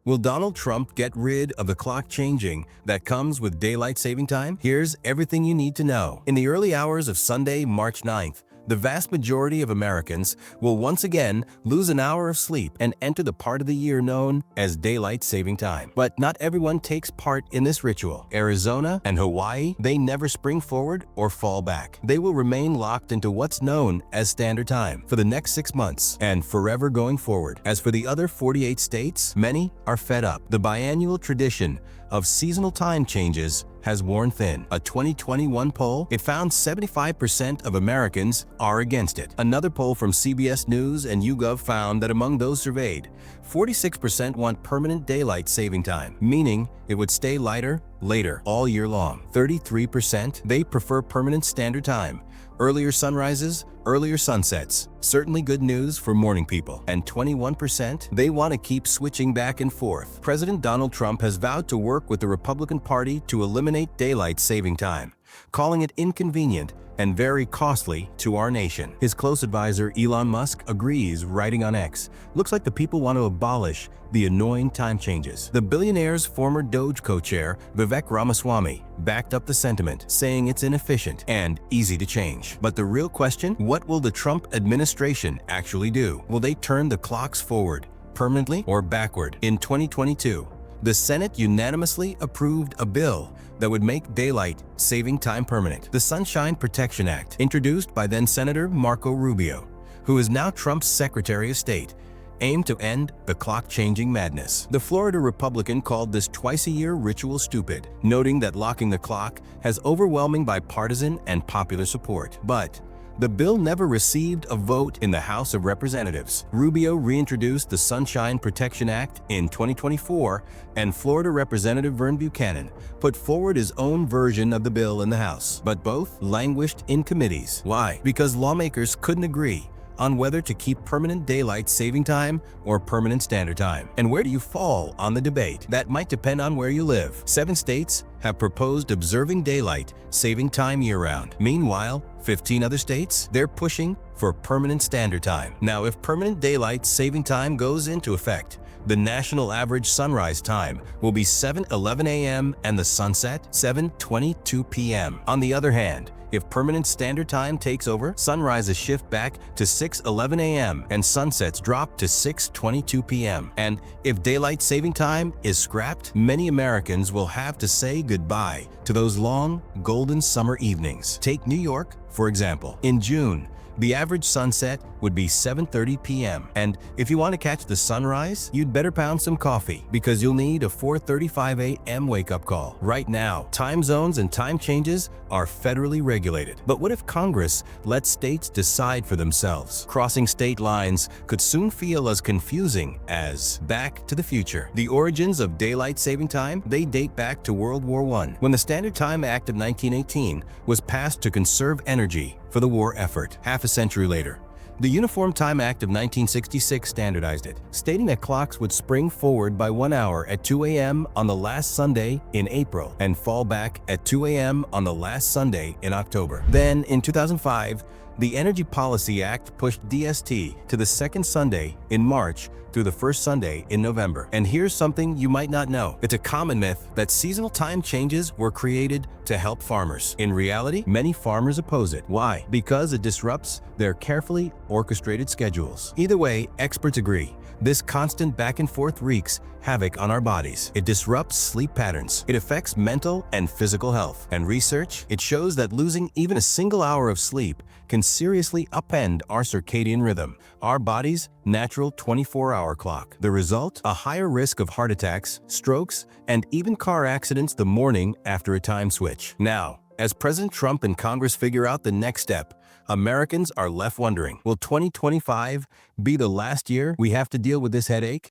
Will Donald Trump get rid of the clock changing that comes with daylight saving time? Here's everything you need to know. In the early hours of Sunday, March 9th, the vast majority of Americans will once again lose an hour of sleep and enter the part of the year known as daylight saving time. But not everyone takes part in this ritual. Arizona and Hawaii, they never spring forward or fall back. They will remain locked into what's known as standard time for the next 6 months and forever going forward. As for the other 48 states, many are fed up. The biannual tradition of seasonal time changes has worn thin. A 2021 poll, it found 75% of Americans are against it. Another poll from CBS News and YouGov found that among those surveyed, 46% want permanent daylight saving time, meaning it would stay lighter later all year long. 33%, they prefer permanent standard time. Earlier sunrises, earlier sunsets. Certainly good news for morning people. And 21%, they want to keep switching back and forth. President Donald Trump has vowed to work with the Republican Party to eliminate daylight saving time, calling it inconvenient and very costly to our nation. His close advisor Elon Musk agrees, writing on X, "Looks like the people want to abolish the annoying time changes." The billionaire's former Doge co-chair, Vivek Ramaswamy, backed up the sentiment, saying it's inefficient and easy to change. But the real question, what will the Trump administration actually do? Will they turn the clocks forward, permanently or backward? In 2022, the Senate unanimously approved a bill that would make daylight saving time permanent. The Sunshine Protection Act, introduced by then-Senator Marco Rubio, who is now Trump's Secretary of State, aimed to end the clock-changing madness. The Florida Republican called this twice-a-year ritual stupid, noting that locking the clock has overwhelming bipartisan and popular support. But the bill never received a vote in the House of Representatives. Rubio reintroduced the Sunshine Protection Act in 2024, and Florida Representative Vern Buchanan put forward his own version of the bill in the House. But both languished in committees. Why? Because lawmakers couldn't agree on whether to keep permanent daylight saving time or permanent standard time. And where do you fall on the debate? That might depend on where you live. 7 states have proposed observing daylight saving time year-round. Meanwhile, 15 other states, they're pushing for permanent standard time. Now, if permanent daylight saving time goes into effect, the national average sunrise time will be 7:11 a.m. and the sunset 7:22 p.m. On the other hand, if permanent standard time takes over, sunrises shift back to 6:11 a.m. and sunsets drop to 6:22 p.m. And if daylight saving time is scrapped, many Americans will have to say goodbye to those long, golden summer evenings. Take New York, for example. In June, the average sunset would be 7:30 p.m. And if you want to catch the sunrise, you'd better pound some coffee because you'll need a 4:35 a.m. wake-up call. Right now, time zones and time changes are federally regulated. But what if Congress lets states decide for themselves? Crossing state lines could soon feel as confusing as Back to the Future. The origins of daylight saving time, they date back to World War I, when the Standard Time Act of 1918 was passed to conserve energy for the war effort. Half a century later, the Uniform Time Act of 1966 standardized it, stating that clocks would spring forward by 1 hour at 2 a.m. on the last Sunday in April and fall back at 2 a.m. on the last Sunday in October. Then, in 2005, the Energy Policy Act pushed DST to the second Sunday in March through the first Sunday in November. And here's something you might not know. It's a common myth that seasonal time changes were created to help farmers. In reality, many farmers oppose it. Why? Because it disrupts their carefully orchestrated schedules. Either way, experts agree. This constant back and forth wreaks havoc on our bodies. It disrupts sleep patterns. It affects mental and physical health. And research, it shows that losing even a single hour of sleep can seriously upend our circadian rhythm, our body's natural 24-hour clock. The result? A higher risk of heart attacks, strokes, and even car accidents the morning after a time switch. Now, as President Trump and Congress figure out the next step, Americans are left wondering, will 2025 be the last year we have to deal with this headache?